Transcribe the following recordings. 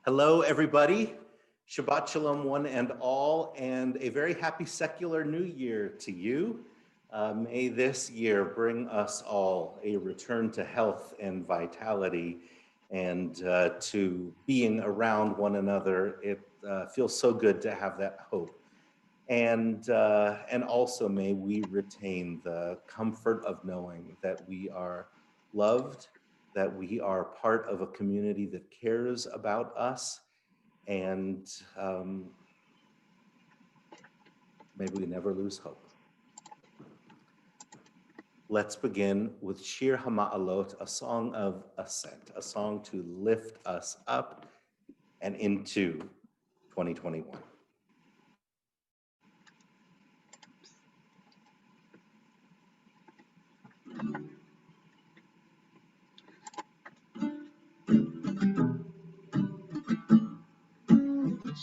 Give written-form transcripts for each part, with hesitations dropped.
Hello, everybody. Shabbat Shalom, one and all, and a very happy secular new year to you. May this year bring us all a return to health and vitality and to being around one another. It feels so good to have that hope. And also may we retain the comfort of knowing that we are loved, that we are part of a community that cares about us, and may we never lose hope. Let's begin with Shir HaMa'alot, a song of ascent, a song to lift us up and into 2021.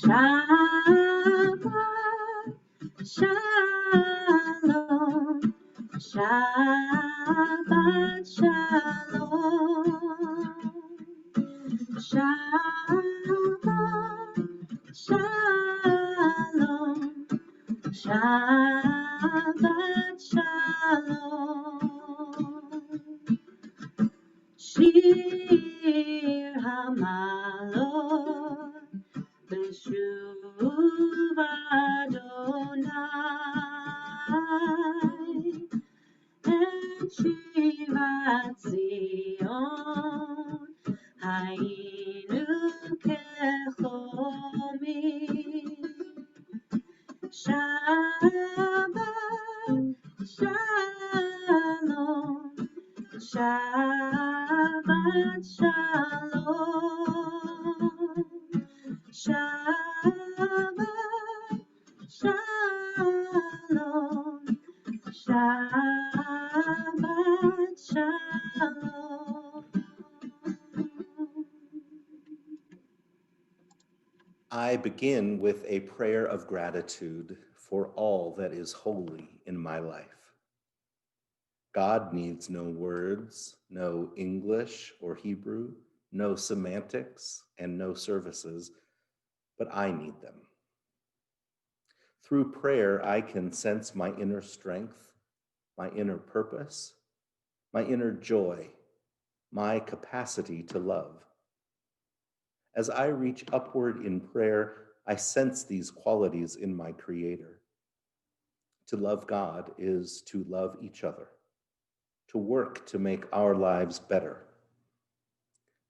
Shabbat Shalom, Shabbat Shalom, Shabbat Shalom, Shabbat Shalom, Shir HaMa'alot. Beshuv Adonai et Shivat Zion Hayinu Kechomim Shabbat Shalom Shabbat Shalom Shabbat Shalom, Shabbat Shalom. I begin with a prayer of gratitude for all that is holy in my life. God needs no words, no English or Hebrew, no semantics, and no services, but I need them. Through prayer, I can sense my inner strength, my inner purpose, my inner joy, my capacity to love. As I reach upward in prayer, I sense these qualities in my Creator. To love God is to love each other, to work to make our lives better.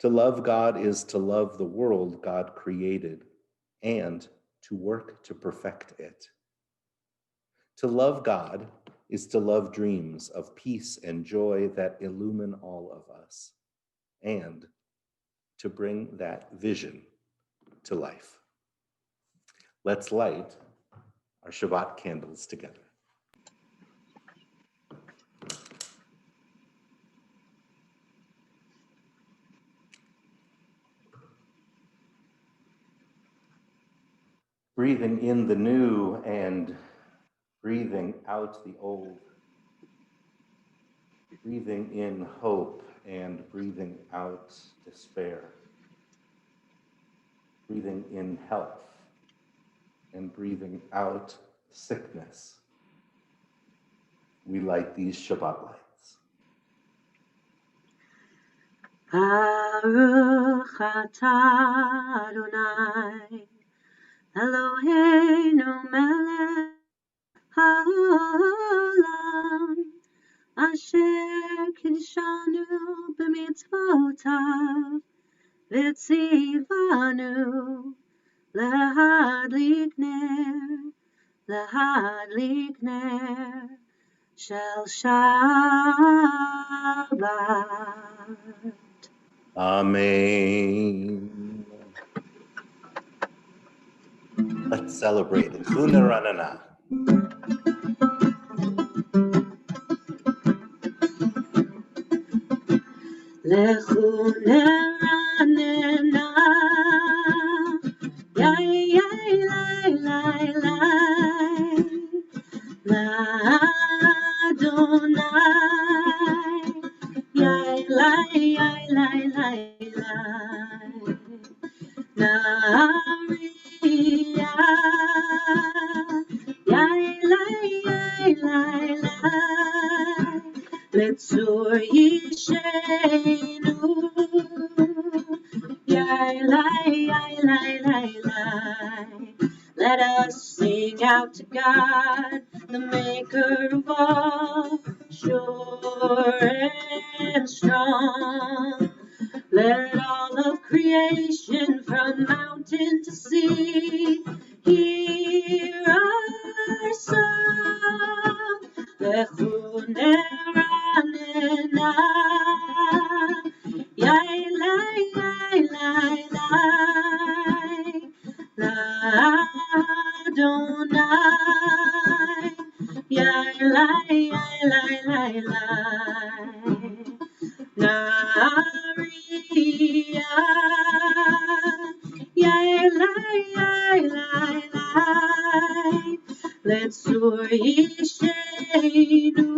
To love God is to love the world God created and to work to perfect it. To love God is to love dreams of peace and joy that illumine all of us, and to bring that vision to life. Let's light our Shabbat candles together. Breathing in the new and breathing out the old. Breathing in hope and breathing out despair. Breathing in health and breathing out sickness. We light these Shabbat lights. Baruch atah Adonai, Eloheinu melech haolam, asher kidshanu b'mitzvotav, v'tzivanu להדליק נר של שבת. Amen. Let's celebrate Chuna Ranana. לכו נרננה, יאי יאי לי לי לי, לאדוני, יאי לי יאי לי לי לי, Nariya, yai, Letzur Yishenu, yai. Let us sing out to God, the maker of all, sure and strong. Let all of creation from mountain to sea hear our song. Lechu neranena, yai, L'Adonai, yai, Nariya, yai, Letzur Yishenu,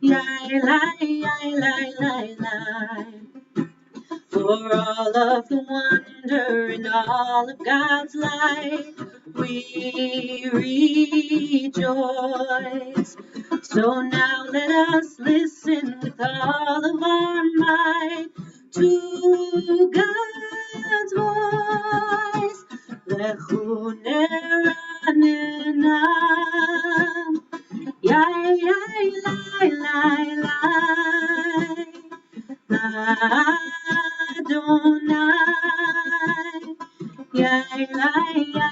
yai. For all of the wonder in all of God's light, we rejoice. So now let us listen with all of our might to God's voice. Lechu neranena, yai, Adonai, yai, Nariya,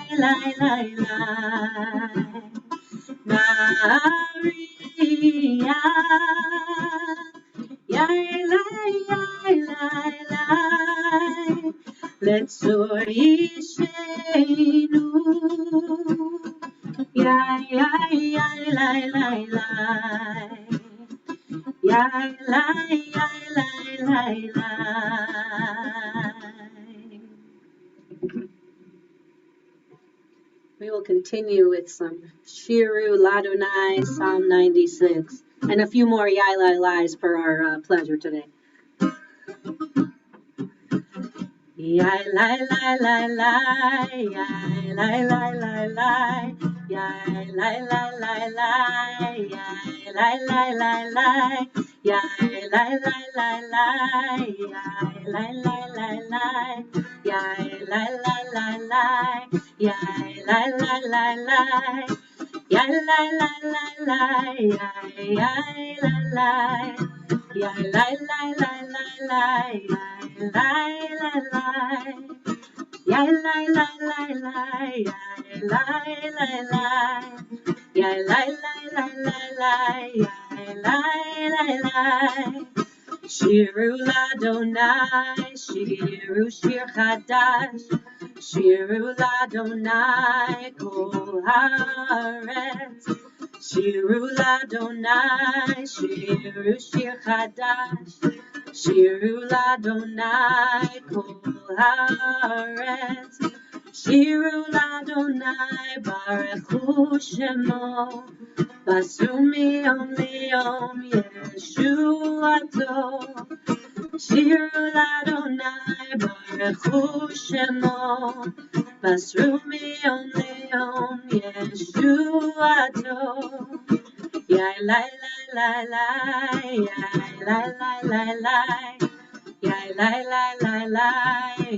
yai, Letzur Yishenu, yai, yai. We will continue with some Shiru Ladonai, Psalm 96, and a few more Yai for our pleasure today. Yai lai, yai lai, yai lai, yai lai, yai lai, yai lai, yai lai, yai Shiru Ladonai, Shiru Shir Chadash, Shiru Ladonai, Kol Haaretz. Shiru Ladonai, Shiru Shir Chadash, Shiru Ladonai, Kol Haaretz. Shiru Ladonai, Baruch Shemo, Basru miyom liyom Yeshuato. Shiru Ladonai, Baruch Shemo, Basru miyom liyom Yeshuato. Yai lai, yai lai, yai lai, yai lai. Yai lai, yai lai.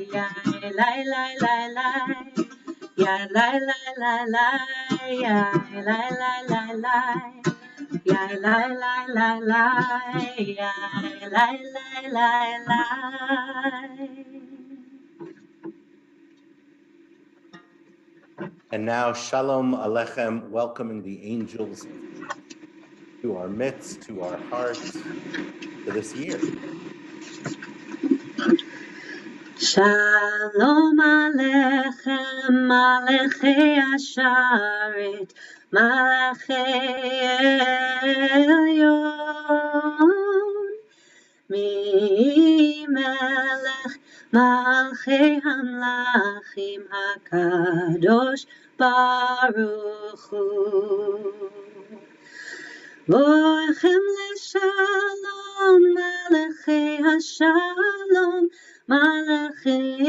And now, Shalom Alechem, welcoming the angels to our midst, to our hearts, to this year. Shalom Alechem, Malachei Asharet, Malachei Elyon, Melech Malchei Hamlachim HaKadosh Baruch Hu. Vorchem leshalom, malachei hashalom, malachei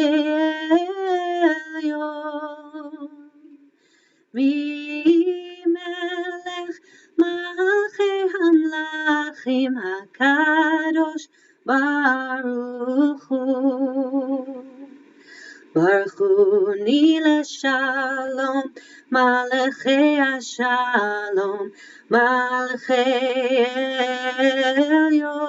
elyon. Melech malachei hamlachim hakadosh baruch hu. Baruch hu nila shalom, malachei hashalom, malachei elyon.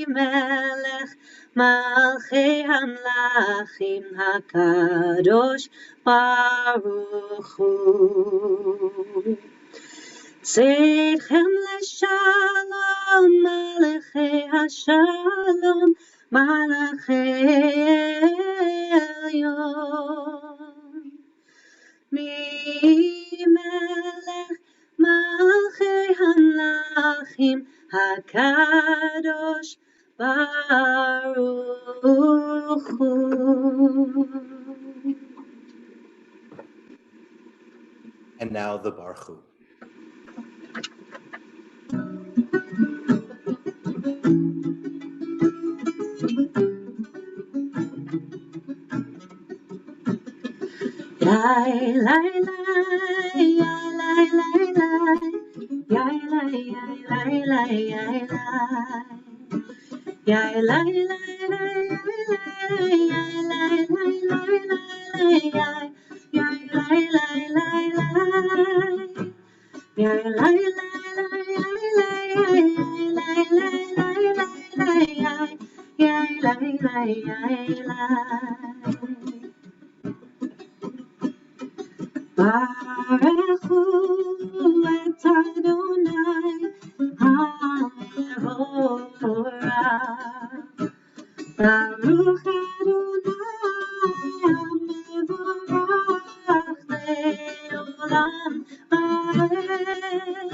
Melech malchei hamlachim hakadosh baruch hu. Tzedchem leshalom, malachei hashalom, malachei elyon. Melech malchei hamlachim hakadosh baruch hu. And now the Baruch Hu. Yai lai lai, yai lai lai lai, yai lai yai lai lai yai lai. Yai lai lai lai, yai lai lai lai, yai lai lai lai lai. Yai lai lai lai, yai lai lai lai, yai lai lai lai. Baruch hu et Adonai ha-mevorach. Baruch Adonai ha-mevorach le'olam va'ed.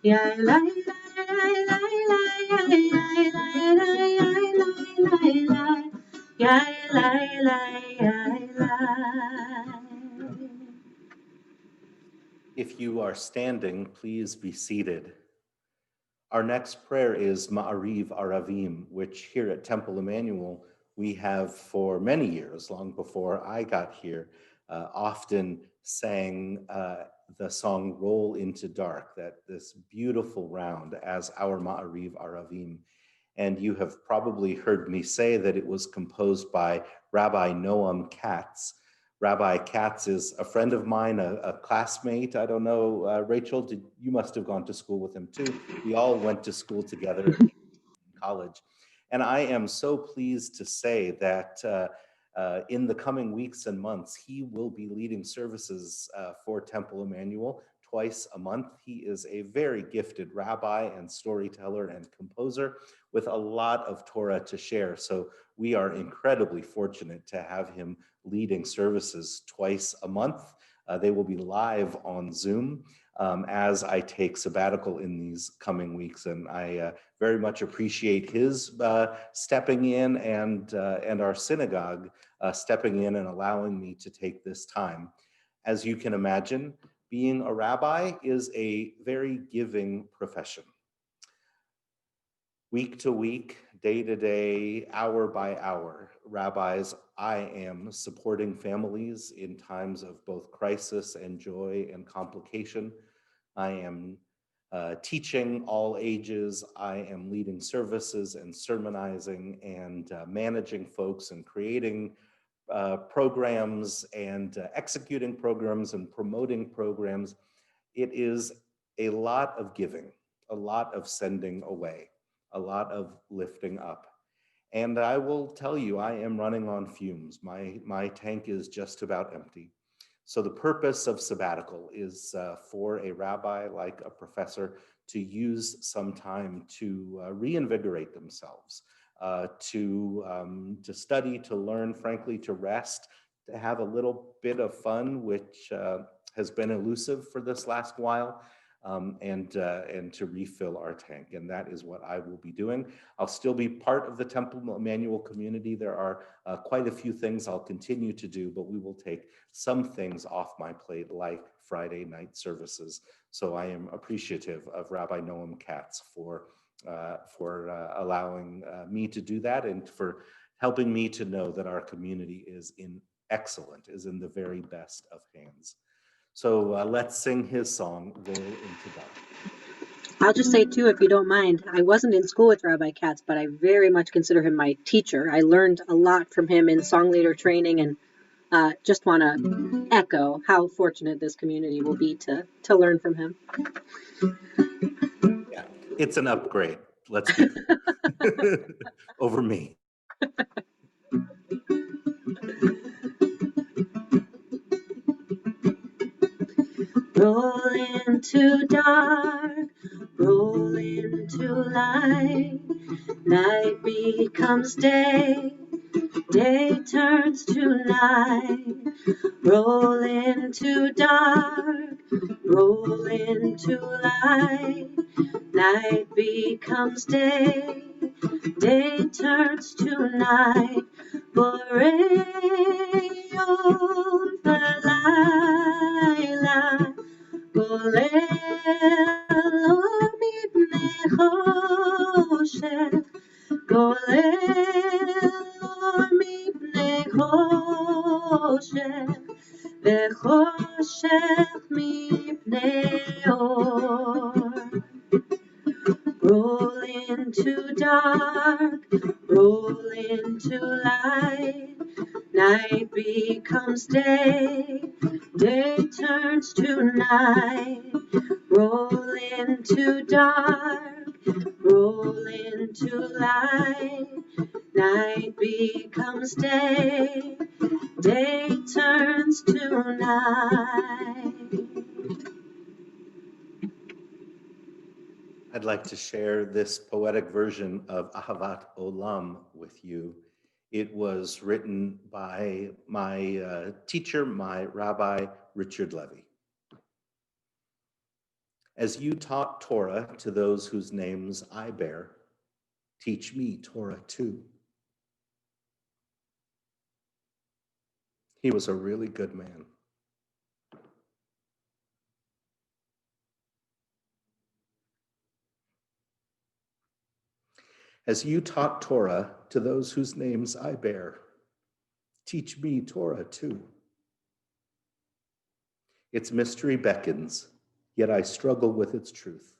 Yai lai lai lai lai, yai lai lai yai lai lai, yai lai lai yai lai. If you are standing, please be seated. Our next prayer is Maariv Aravim, which here at Temple Emmanuel we have for many years, long before I got here, often sang the song Roll into Dark, this beautiful round as our Maariv Aravim. And you have probably heard me say that it was composed by Rabbi Noam Katz. Rabbi Katz is a friend of mine, a classmate. I don't know, Rachel, you must have gone to school with him too. We all went to school together in college. And I am so pleased to say that in the coming weeks and months, he will be leading services for Temple Emmanuel twice a month. He is a very gifted rabbi and storyteller and composer with a lot of Torah to share. So we are incredibly fortunate to have him leading services twice a month. They will be live on Zoom as I take sabbatical in these coming weeks. And I very much appreciate his stepping in and our synagogue stepping in and allowing me to take this time. As you can imagine, being a rabbi is a very giving profession. Week to week, day to day, hour by hour, rabbis, I am supporting families in times of both crisis and joy and complication. I am teaching all ages. I am leading services and sermonizing and managing folks and creating programs and executing programs and promoting programs. It is a lot of giving, a lot of sending away, a lot of lifting up. And I will tell you, I am running on fumes. My tank is just about empty. So the purpose of sabbatical is for a rabbi like a professor to use some time to reinvigorate themselves, to study, to learn, frankly, to rest, to have a little bit of fun, which has been elusive for this last while. and to refill our tank. And that is what I will be doing. I'll still be part of the Temple Emmanuel community. There are quite a few things I'll continue to do, but we will take some things off my plate, like Friday night services. So I am appreciative of Rabbi Noam Katz for allowing me to do that, and for helping me to know that our community is in the very best of hands. So let's sing his song, Roll into God. I'll just say, too, if you don't mind, I wasn't in school with Rabbi Katz, but I very much consider him my teacher. I learned a lot from him in song leader training, and just want to echo how fortunate this community will be to learn from him. Yeah, it's an upgrade. Let's be clear. Over me. Roll into dark, roll into light. Night becomes day, day turns to night. Roll into dark, roll into light. Night becomes day, day turns to night. Boreol v'layla, golel mipnei choshech, golel mipnei choshech, v'choshech mipnei or. Roll into dark, roll into light. Night becomes day, day turns to night. Roll into dark, roll into light. Night becomes day, day turns to night. I'd like to share this poetic version of Ahavat Olam with you. It was written by my teacher, my Rabbi, Richard Levy. As you taught Torah to those whose names I bear, teach me Torah too. He was a really good man. As you taught Torah to those whose names I bear, teach me Torah too. Its mystery beckons, yet I struggle with its truth.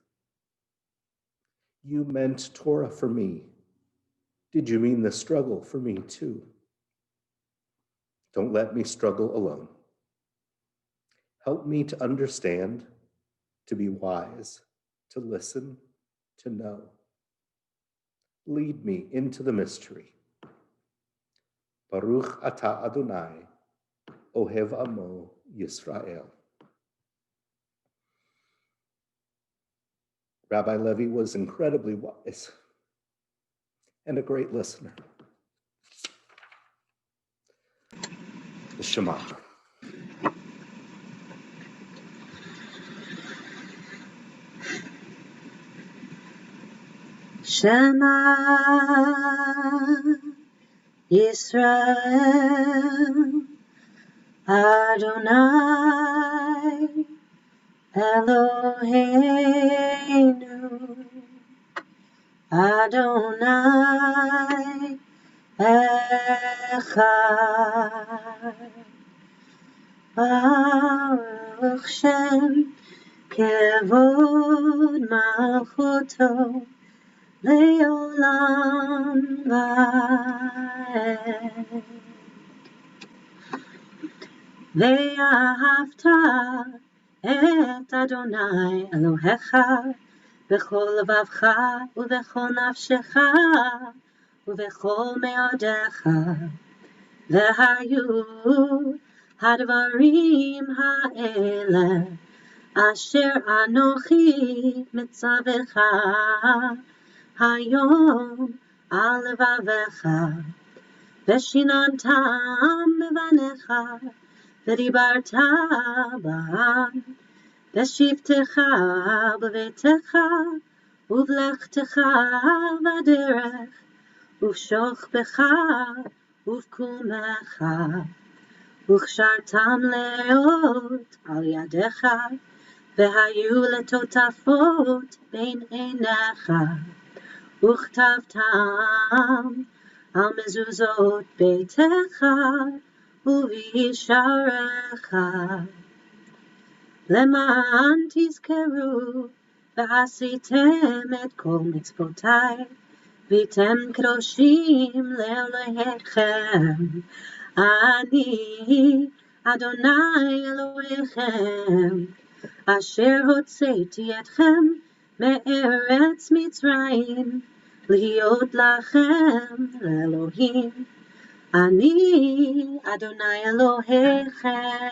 You meant Torah for me. Did you mean the struggle for me too? Don't let me struggle alone. Help me to understand, to be wise, to listen, to know. Lead me into the mystery. Baruch atah Adonai, Ohev Amo Yisrael. Rabbi Levy was incredibly wise and a great listener. The Shema. Shema Yisrael, Adonai Eloheinu, Adonai Echad. Baruch Shem Kevod Malchuto Leolam Vaed. Ve'ahavta et Adonai Elohecha b'chol levavcha u'b'chol nafshecha u'b'chol me'odecha ve'hayu hadvarim ha'ele asher anochi mitzavecha hayom al levavecha ve'shinantam bevanecha v'dibarta b'am בשבתך בביתך, ובלכתך בדרך, ובשוכבך ובקומך, וכשרתם לראות על ידך, והיו לטוטפות בין עיניך, וכתבתם על מזוזות ביתך ובישעריך, למען תזכרו ועשיתם את כל מצוותיי, והייתם קדושים לאלוהיכם. אני אדוני אלוהיכם, אשר הוצאתי אתכם מארץ מצרים, להיות לכם לאלוהים. אני אדוני אלוהיכם.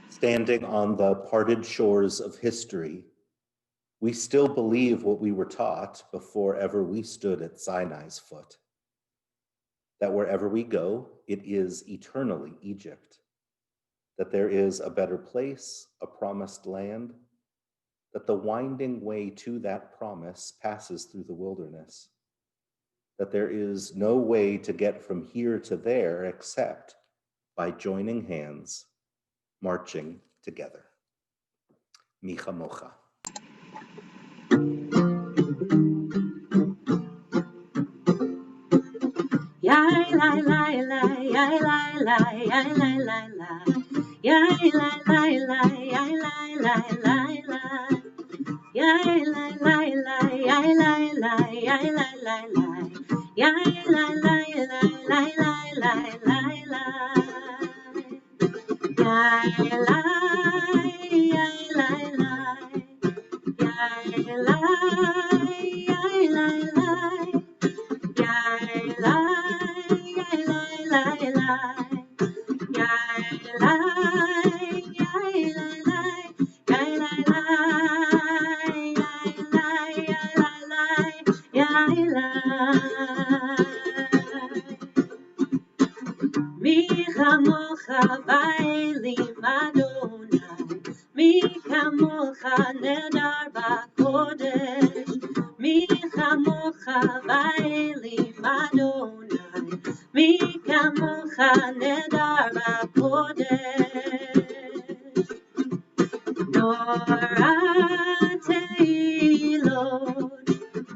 Standing on the parted shores of history, we still believe what we were taught before ever we stood at Sinai's foot, that wherever we go, it is eternally Egypt, that there is a better place, a promised land, that the winding way to that promise passes through the wilderness, that there is no way to get from here to there except by joining hands, marching together. Micha Mocha. Yai lai lai lai, yai lai lai, yai lai lai lai, yai lai lai lai, yai lai lai lai lai, yai lai lai lai, yai lai lai, yai lai lai lai, yai lai lai lai, lai lai lai lai lai, yai lai, yai lai lai, yai lai, yai lai lai, yai lai. מי כמוך באלים אדוני, מי כמוך נהדר בקודש, מי כמוך באלים אדוני, מי כמוך נהדר בקודש. נורא תהילות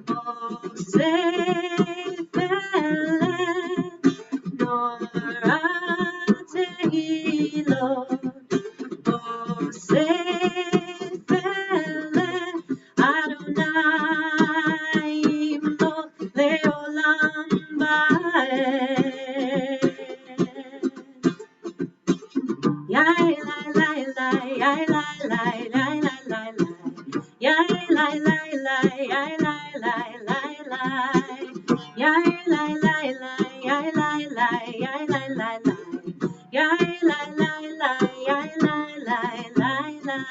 עושה פלא, נורא תהילות עושה פלא, אדוני ימלוך לעולם ועד. Yai lai lai lai, yai lai lai, lai lai lai lai, yai lai lai lai, yai lai lai lai lai, yai lai lai lai, yai lai lai, yai lai lai lai, yai lai lai lai, yai lai lai lai lai.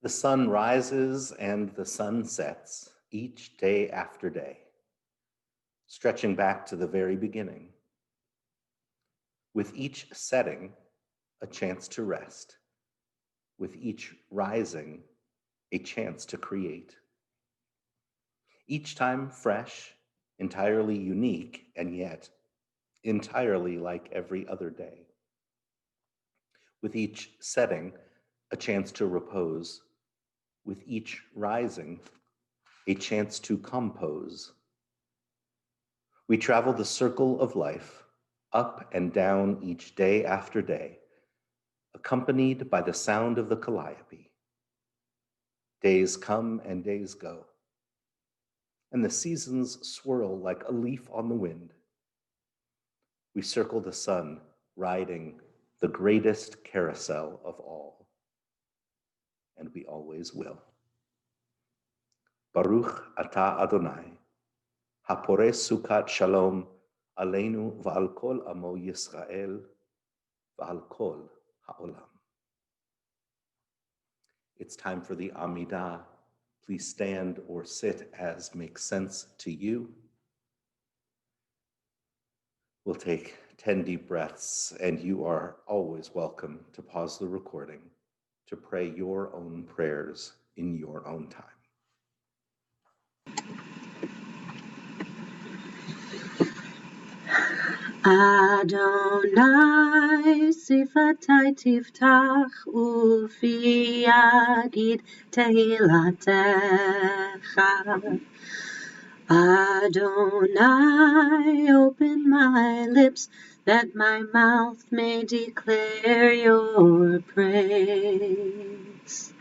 The sun rises and the sun sets each day after day, stretching back to the very beginning. With each setting, a chance to rest. With each rising, a chance to create. Each time fresh, entirely unique, and yet entirely like every other day. With each setting, a chance to repose. With each rising, a chance to compose. We travel the circle of life, up and down each day after day, accompanied by the sound of the calliope. Days come and days go, and the seasons swirl like a leaf on the wind. We circle the sun, riding the greatest carousel of all, and we always will. Baruch atah Adonai, hapore sukat shalom aleinu va'al kol amo Yisrael va'al kol ha'olam. It's time for the Amidah. Please stand or sit as makes sense to you. We'll take 10 deep breaths, and you are always welcome to pause the recording to pray your own prayers in your own time. Adonai sifatai tiftach ufi yagid tehilatecha. Adonai, open my lips that my mouth may declare your praise.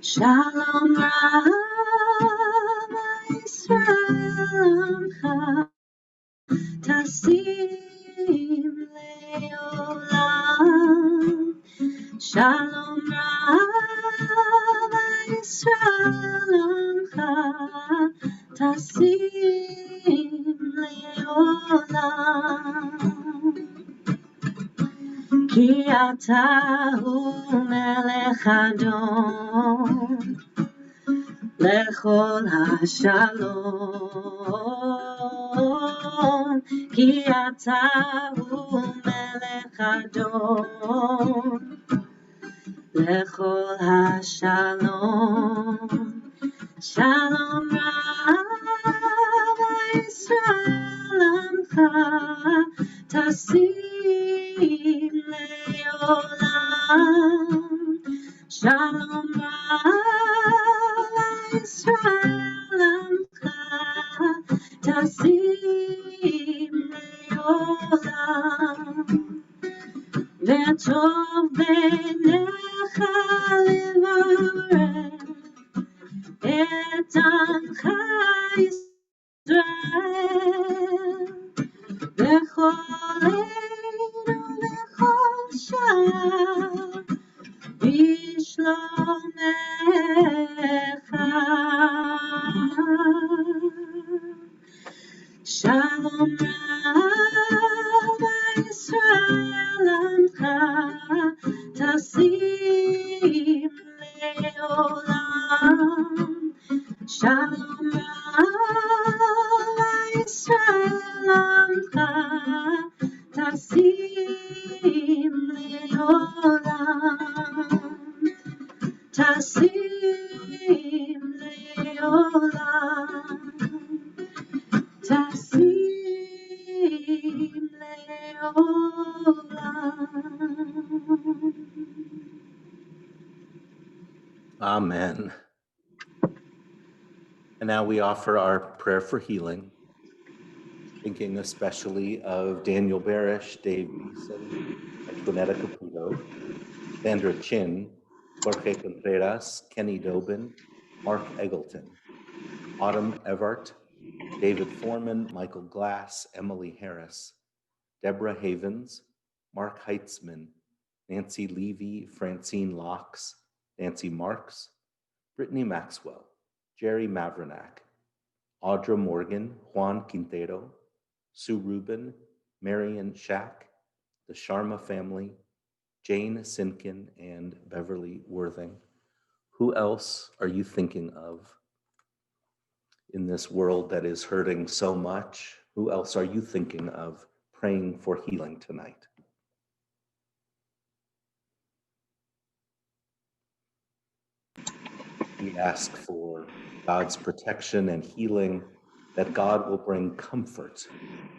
Shalom Rav Yisrael Amcha Tasim Leolam. Shalom Rav Yisrael Amcha Tasim Leolam. Ki atahu melech Adon lechol hashalom. Ki atahu melech Adon lechol hashalom. Shalom Rav Yisrael Amcha Tasim Leolam. Shalom Rav Yisrael Amcha Tasim Leolam. Ve'tov beinecha levarech et Amcha Yisrael bechol leinu bechol shah bishlomecha. Shalom Rav Yisrael Amcha Tasim Leolam. Shalom Rav Yisrael Amcha Tasim Leolam. Tasim Leolam. Tasim Leolam. Amen. And now we offer our prayer for healing, thinking especially of Daniel Barish, Dave Beeson, Antoinetta Caputo, Sandra Chin, Jorge Contreras, Kenny Dobin, Mark Eggleton, Autumn Evart, David Foreman, Michael Glass, Emily Harris, Deborah Havens, Mark Heitzman, Nancy Levy, Francine Locks, Nancy Marks, Brittany Maxwell, Jerry Mavrenak, Audra Morgan, Juan Quintero, Sue Rubin, Marion Shack, the Sharma family, Jane Sinkin, and Beverly Worthing. Who else are you thinking of in this world that is hurting so much? Who else are you thinking of praying for healing tonight? We ask for God's protection and healing that God will bring comfort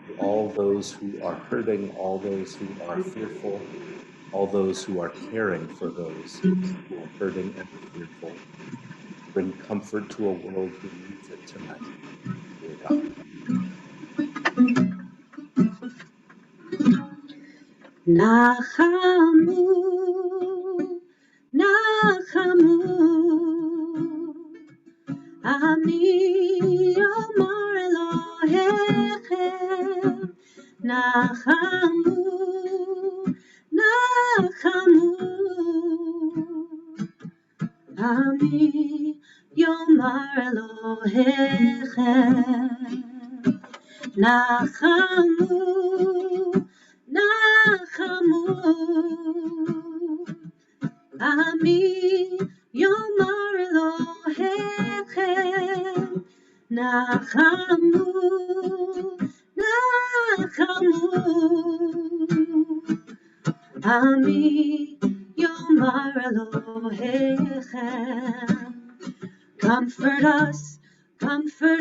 to all those who are hurting, all those who are fearful, all those who are caring for those who are hurting and fearful. Bring comfort to a world who needs it tonight, dear God. Nachamu, Nachamu, Ami Omar Elohechem, Nachamu, Nachamu, Ami Omar Elohechem, Nachamu, Nachamu, Ami Yomar Elohechem, Nachamu, Nachamu, Ami Yomar Elohechem. Comfort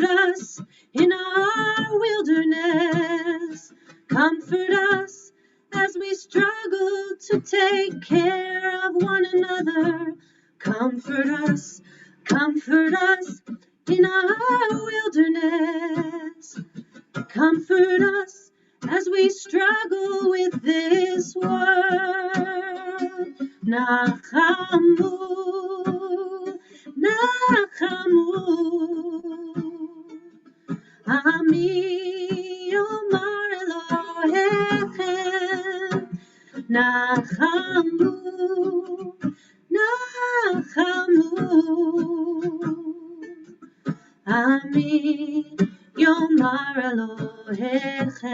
us in our wilderness. Comfort us as we struggle to take care of one another. Comfort us in our wilderness. Comfort us as we struggle with this world. Nachamu, Nachamu, Ami Omar Elohechem, Nachamu, Nachamu, Ami Yomar Elohechem,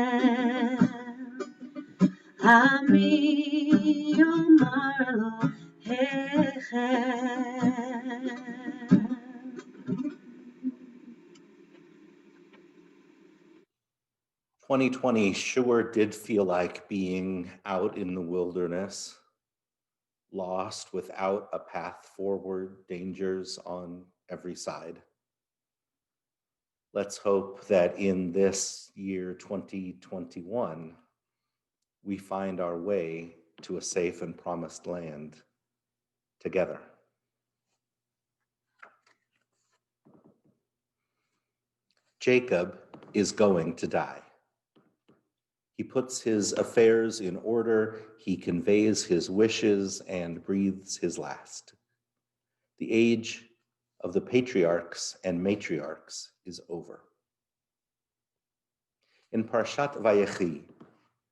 Ami Yomar Elohechem. 2020 sure did feel like being out in the wilderness, lost without a path forward, dangers on every side. Let's hope that in this year 2021, we find our way to a safe and promised land together. Jacob is going to die. He puts his affairs in order, he conveys his wishes and breathes his last. The age of the patriarchs and matriarchs is over. In Parshat Vayechi,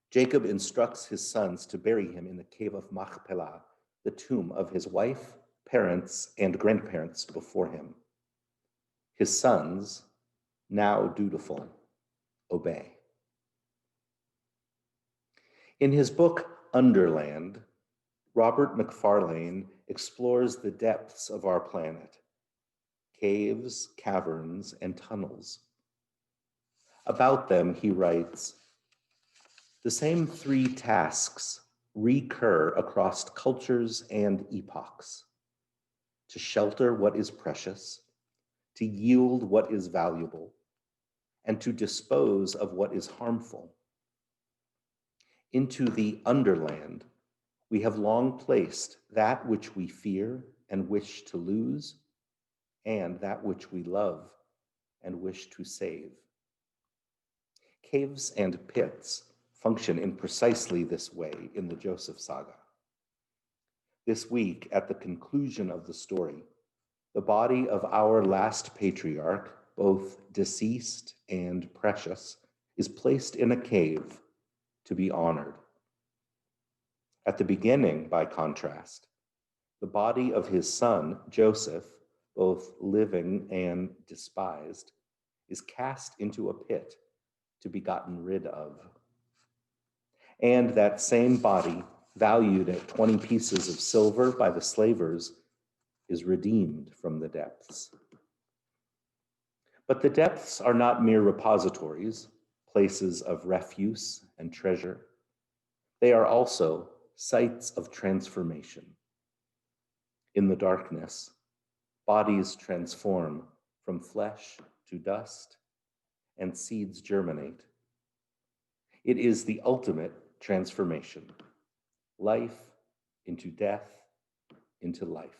Jacob instructs his sons to bury him in the cave of Machpelah, the tomb of his wife, parents, and grandparents before him. His sons, now dutiful, obey. In his book, Underland, Robert McFarlane explores the depths of our planet, caves, caverns, and tunnels. About them, he writes, the same three tasks recur across cultures and epochs: to shelter what is precious, to yield what is valuable, and to dispose of what is harmful. Into the underland, we have long placed that which we fear and wish to lose, and that which we love and wish to save. Caves and pits function in precisely this way in the Joseph saga. This week, at the conclusion of the story, the body of our last patriarch, both deceased and precious, is placed in a cave to be honored. At the beginning, by contrast, the body of his son, Joseph, both living and despised, is cast into a pit to be gotten rid of. And that same body, valued at 20 pieces of silver by the slavers, is redeemed from the depths. But the depths are not mere repositories, places of refuse and treasure. They are also sites of transformation. In the darkness, bodies transform from flesh to dust, and seeds germinate. It is the ultimate transformation. Life into death, into life.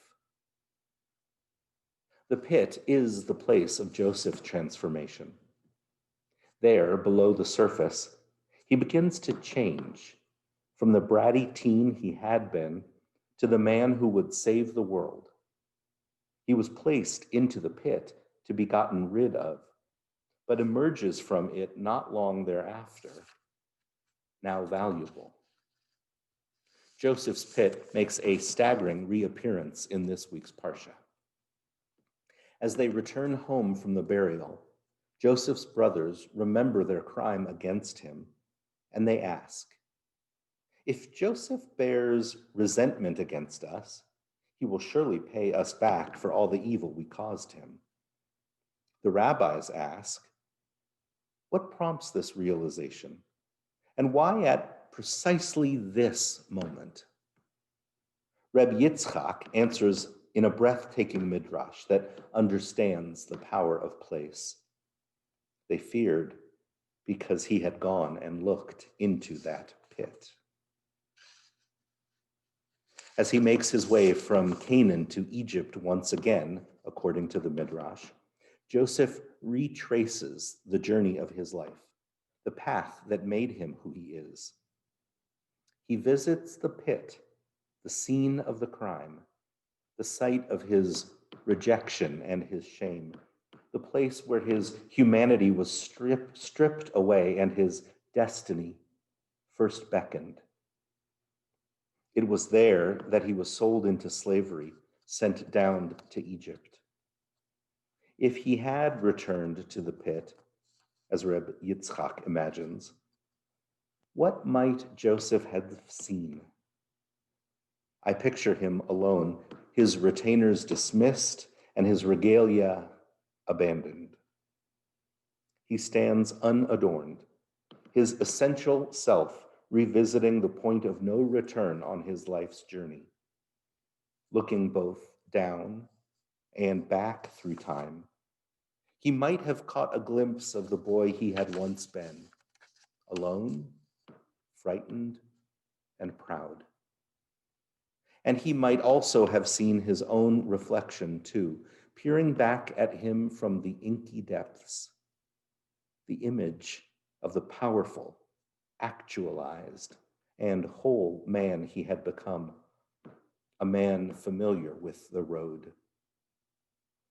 The pit is the place of Joseph's transformation. There, below the surface, he begins to change from the bratty teen he had been to the man who would save the world. He was placed into the pit to be gotten rid of, but emerges from it not long thereafter, now valuable. Joseph's pit makes a staggering reappearance in this week's Parsha. As they return home from the burial, Joseph's brothers remember their crime against him, and they ask, "If Joseph bears resentment against us, he will surely pay us back for all the evil we caused him." The rabbis ask, "What prompts this realization? And why at precisely this moment?" Reb Yitzchak answers in a breathtaking midrash that understands the power of place. They feared because he had gone and looked into that pit. As he makes his way from Canaan to Egypt once again, according to the midrash, Joseph retraces the journey of his life, the path that made him who he is. He visits the pit, the scene of the crime, the site of his rejection and his shame, the place where his humanity was stripped away and his destiny first beckoned. It was there that he was sold into slavery, sent down to Egypt. If he had returned to the pit, as Reb Yitzchak imagines, what might Joseph have seen? I picture him alone, his retainers dismissed and his regalia abandoned. He stands unadorned, his essential self revisiting the point of no return on his life's journey, looking both down and back through time. He might have caught a glimpse of the boy he had once been, alone, frightened, and proud. And he might also have seen his own reflection too, peering back at him from the inky depths, the image of the powerful, actualized, and whole man he had become, a man familiar with the road.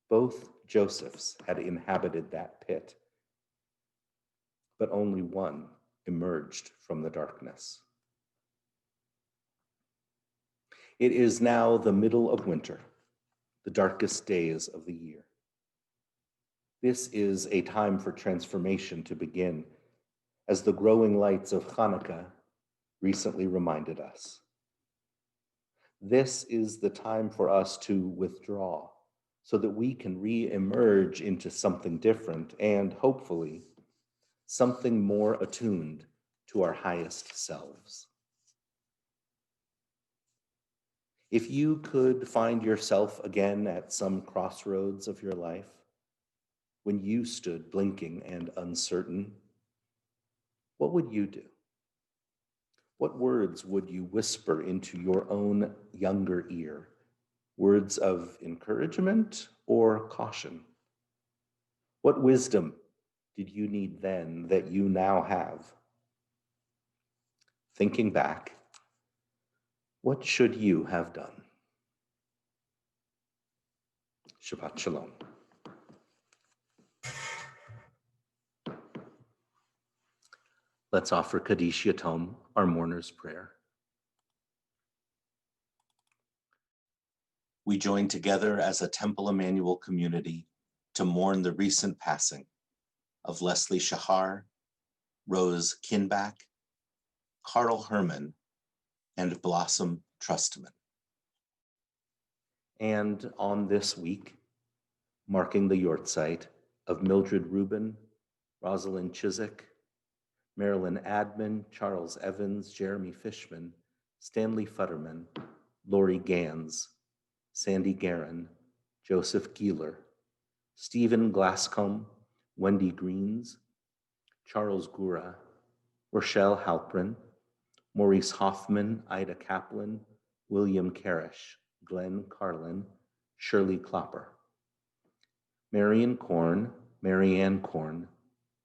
Both Josephs had inhabited that pit, but only one emerged from the darkness. It is now the middle of winter, the darkest days of the year. This is a time for transformation to begin, as the growing lights of Hanukkah recently reminded us. This is the time for us to withdraw so that we can re-emerge into something different and, hopefully, something more attuned to our highest selves. If you could find yourself again at some crossroads of your life, when you stood blinking and uncertain, what would you do? What words would you whisper into your own younger ear? Words of encouragement or caution? What wisdom did you need then that you now have? Thinking back, what should you have done? Shabbat Shalom. Let's offer Kaddish Yatom, our mourner's prayer. We join together as a Temple Emmanuel community to mourn the recent passing of Leslie Shahar, Rose Kinback, Carl Herman, and Blossom Trustman. And on this week, marking the Yortzeit of Mildred Rubin, Rosalind Chiswick, Marilyn Adman, Charles Evans, Jeremy Fishman, Stanley Futterman, Lori Gans, Sandy Guerin, Joseph Gieler, Stephen Glascombe, Wendy Greens, Charles Gura, Rochelle Halprin, Maurice Hoffman, Ida Kaplan, William Karish, Glenn Carlin, Shirley Klopper, Marianne Korn,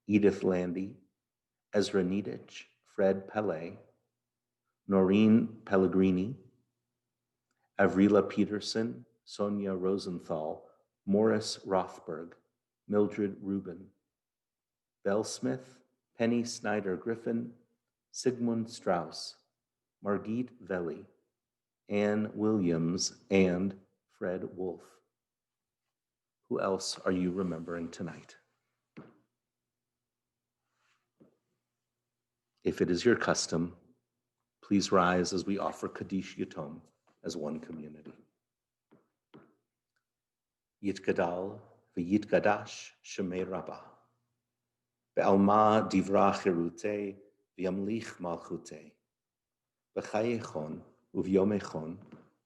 Edith Landy, Ezra Nidich, Fred Pele, Noreen Pellegrini, Avrila Peterson, Sonia Rosenthal, Morris Rothberg, Mildred Rubin, Belle Smith, Penny Snyder Griffin, Sigmund Strauss, Margit Veli, Anne Williams, and Fred Wolf. Who else are you remembering tonight? If it is your custom, please rise as we offer Kaddish Yatom as one community. Yitgadal v'yitgadash shemei Rabbah, be'alma divra chirute v'yamlich malchute, b'chayechon uvyomechon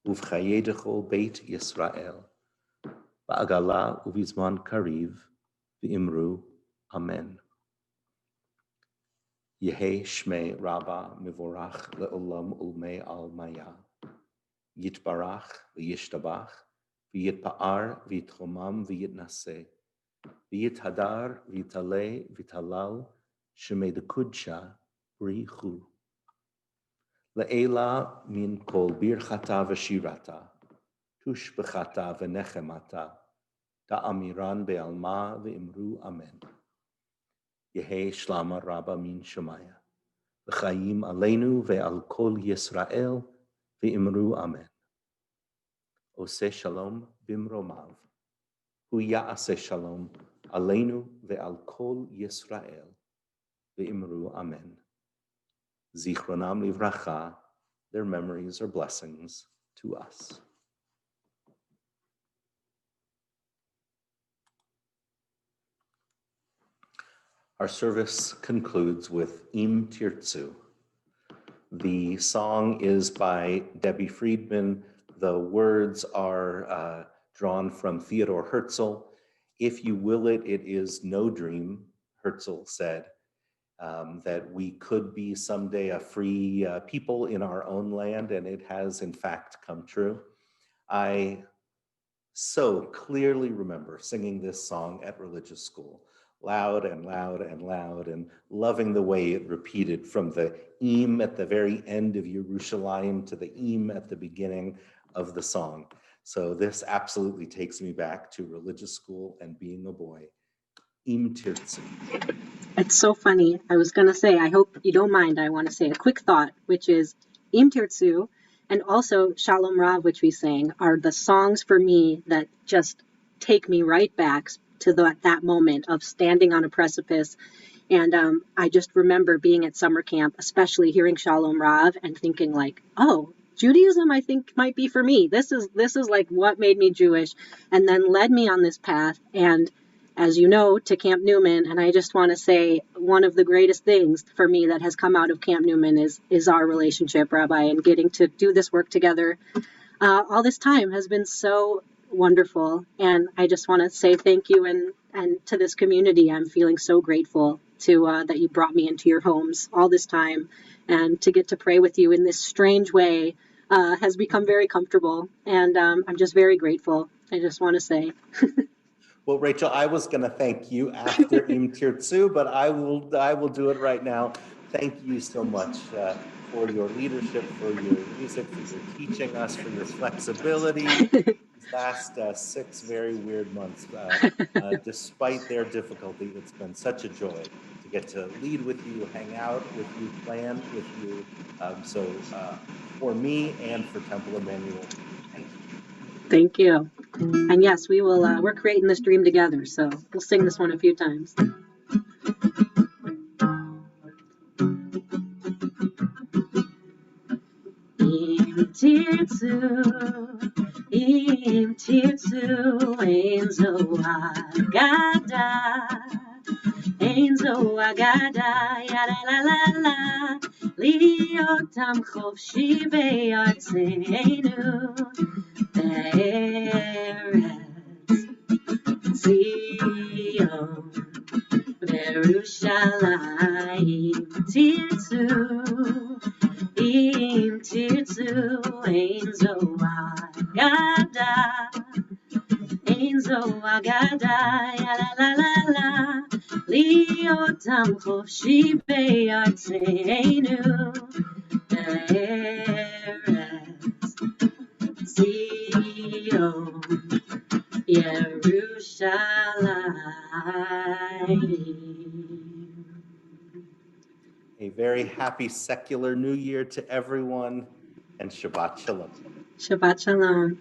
uvchayedecho beit Yisrael, ba'agala uvizman kariv v'imru amen. Yehe shmei Rabbah mivorach le'olam ulmei al maya, yitbarach v'yishtabach, v'yitpa'ar v'yitchomam v'yitnaseh, v'yithadar v'yitaleh v'yitalal, shemei dekudsha b'richu. Le'ela min kol birchata v'shirata, tushbechata v'nechemata, ta'amiran be'alma v'imru amen. Yehe shlama Rabbah min shemaya, v'chayim aleinu ve'al kol Yisrael v'imru amen. Ose shalom bimromav, hu ya'aseh shalom aleinu ve'al kol Yisrael v'imru amen. Zichronam livracha, their memories are blessings to us. Our service concludes with Im Tirtzu. The song is by Debbie Friedman. The words are drawn from Theodore Herzl. If you will it, it is no dream, Herzl said, that we could be someday a free people in our own land, and it has in fact come true. I so clearly remember singing this song at religious school, loud and loud and loud, and loving the way it repeated from the im at the very end of Yerushalayim to the im at the beginning of the song. So this absolutely takes me back to religious school and being a boy. Im Tirtzu. It's so funny. I was going to say, I hope you don't mind, I want to say a quick thought, which is Im Tirtzu and also Shalom Rav, which we sang, are the songs for me that just take me right back to that moment of standing on a precipice. And I just remember being at summer camp, especially hearing Shalom Rav and thinking like, oh, Judaism, I think, might be for me. This is like what made me Jewish and then led me on this path. And as you know, to Camp Newman, and I just want to say one of the greatest things for me that has come out of Camp Newman is our relationship, Rabbi, and getting to do this work together. All this time has been so wonderful, and I just want to say thank you and to this community. I'm feeling so grateful to that you brought me into your homes all this time, and to get to pray with you in this strange way has become very comfortable, and I'm just very grateful. I just want to say. Well, Rachel, I was going to thank you after Im Tirtzu, but I will do it right now. Thank you so much for your leadership, for your music, for your teaching us, for your flexibility. These last 6 very weird months, despite their difficulty, it's been such a joy to get to lead with you, hang out with you, plan with you. So for me and for Temple Emmanuel, thank you. Thank you. And yes, we will. We're creating this dream together, so we'll sing this one a few times. Im tirtzu, ein zo agada, yada la la la, liyotam chofshi be'artzeinu, be'eretz Zion, Berusha Yerushalayim tirtzu, im tirtzu, ein zo agada, ein zo agada, ya la la la la, liotam chofshi be'artzeinu, Eretz Zion, Yerushalayim. A very happy secular new year to everyone, and Shabbat Shalom. Shabbat Shalom.